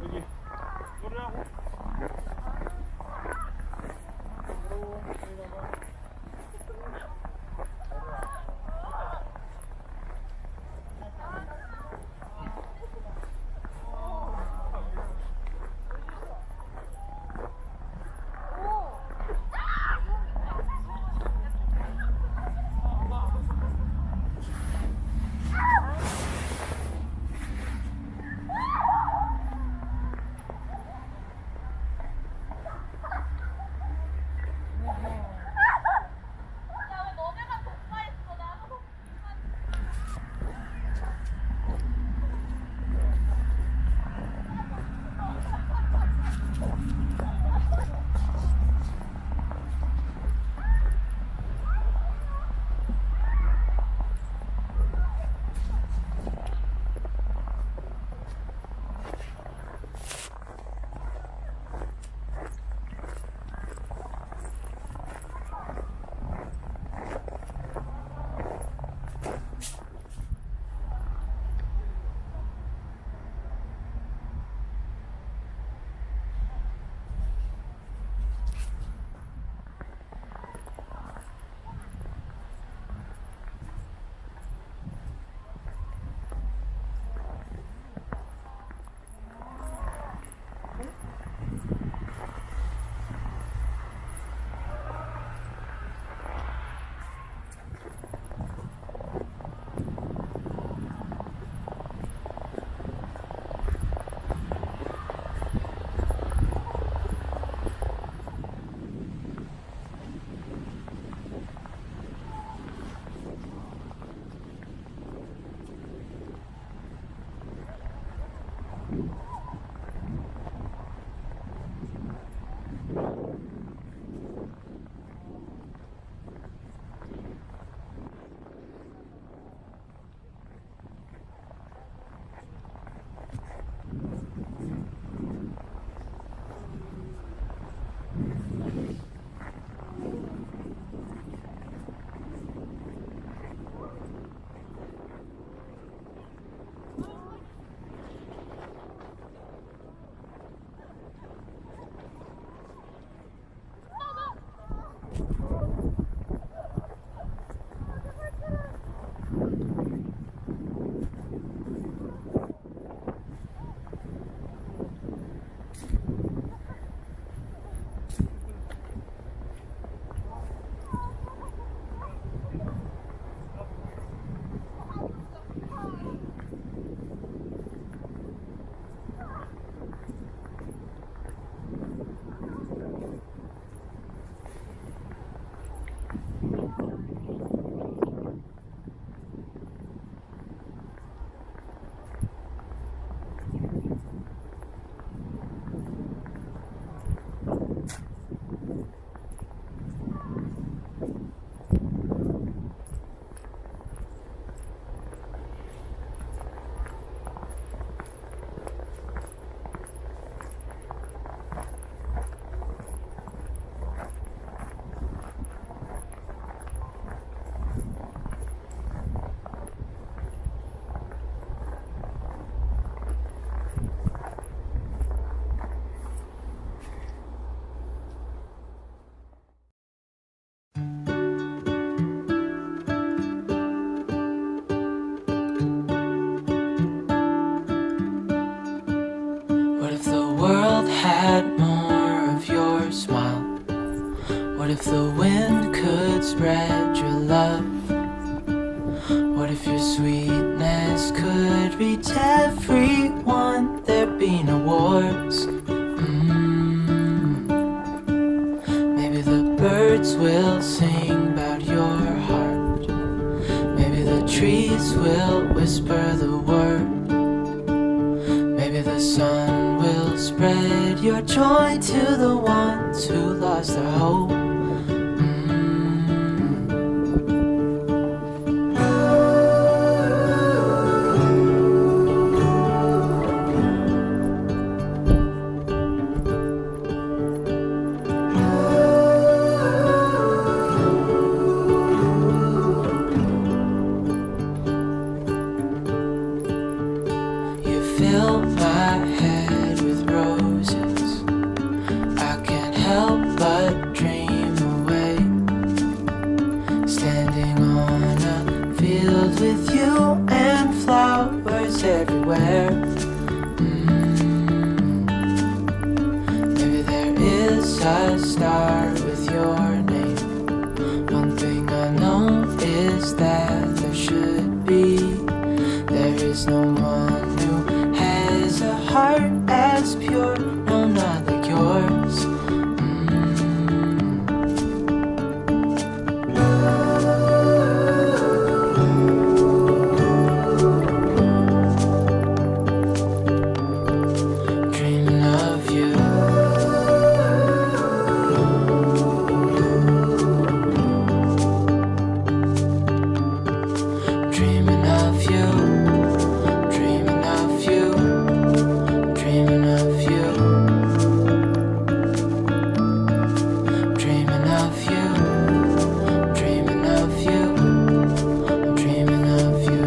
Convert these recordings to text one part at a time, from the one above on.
여기 노래하고. What if the wind could spread your love? What if your sweetness could reach everyone? There'd be no wars. Maybe the birds will sing about your heart. Maybe the trees will whisper the word. Maybe the sun will spread your joy to the ones who lost their hope. fill my head with roses. I can't help but dream away, standing on a field with you and flowers everywhere. Maybe there is a star with your name. One thing I know is that there should be. There is no one who has a heart as pure, no, not like yours. Dreaming of you. Dreaming of you. Dreaming of you. Dreaming of you. Dreaming of you. Dreaming of you. I'm dreaming of you.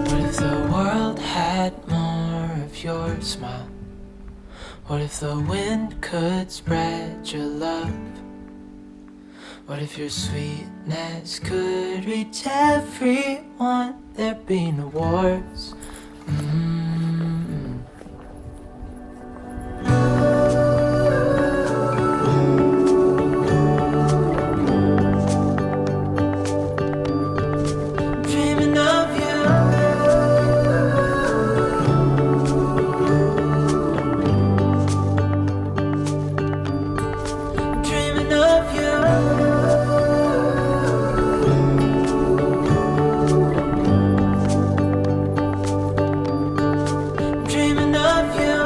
What if the world had more of your smile? What if the wind could spread your love? What if your sweetness could reach everyone? There'd be no wars. Dreaming of you. Dreaming of you. Dreaming of you.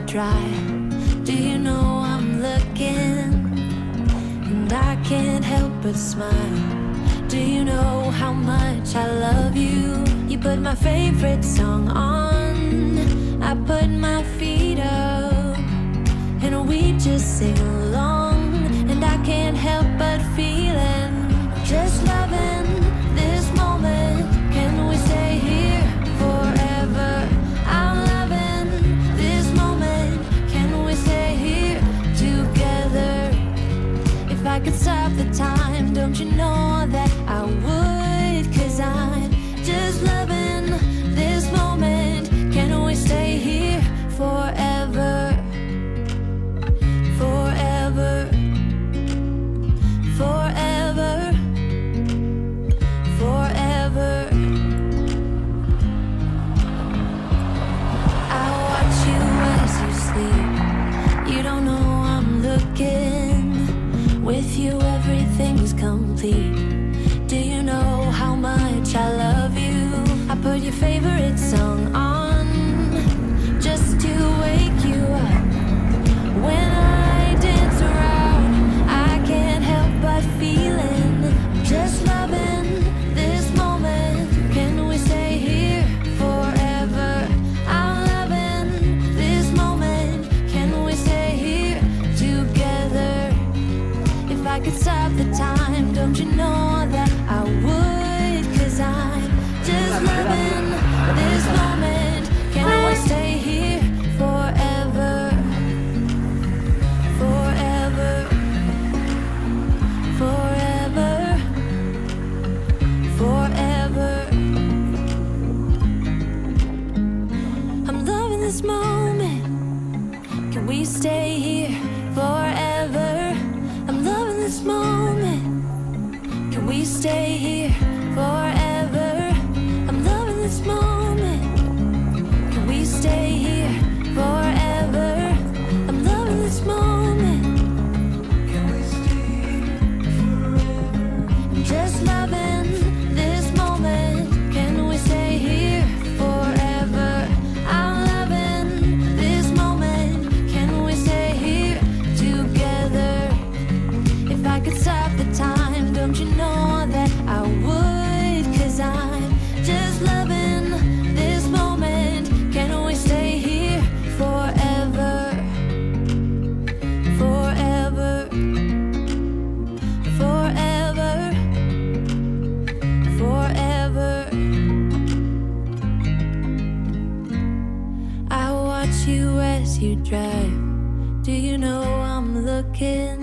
drive. Do you know I'm looking? And I can't help but smile. Do you know how much I love you? You put my favorite song on. I put my feet to sing along, and I can't help but feeling just loving this moment. Can we stay here forever? I'm loving this moment. Can we stay here together? If I could stop the time, don't you know that I would? 'Cause I'm just loving this moment. Can we stay here forever? Forever. Forever. Forever. I watch you as you sleep. You don't know I'm looking. With you everything's complete. Do you know how much I love you? I put your favorite song on just to wake you up. When I dance around, I can't help but feeling just loving this moment. Can we stay here forever? I'm loving this moment. Can we stay here together? If I could stop the time, don't you know that I would? 'Cause I'm just loving this moment. Can we stay here forever? Forever. Forever. Forever. I'm loving this moment. Can we stay here forever? I'm loving this moment. Can we stay here forever? I'm loving this moment. Can we stay here forever? I'm loving this moment. Can we stay here forever? I'm just loving this moment. Can we stay here forever? I'm loving this moment. Can we stay here together? If I could stop the time, don't you know that I would? 'Cause I'm just loving this moment. Can we stay here forever? Forever. Forever. Forever. I watch you as you drive. Do you know I'm looking?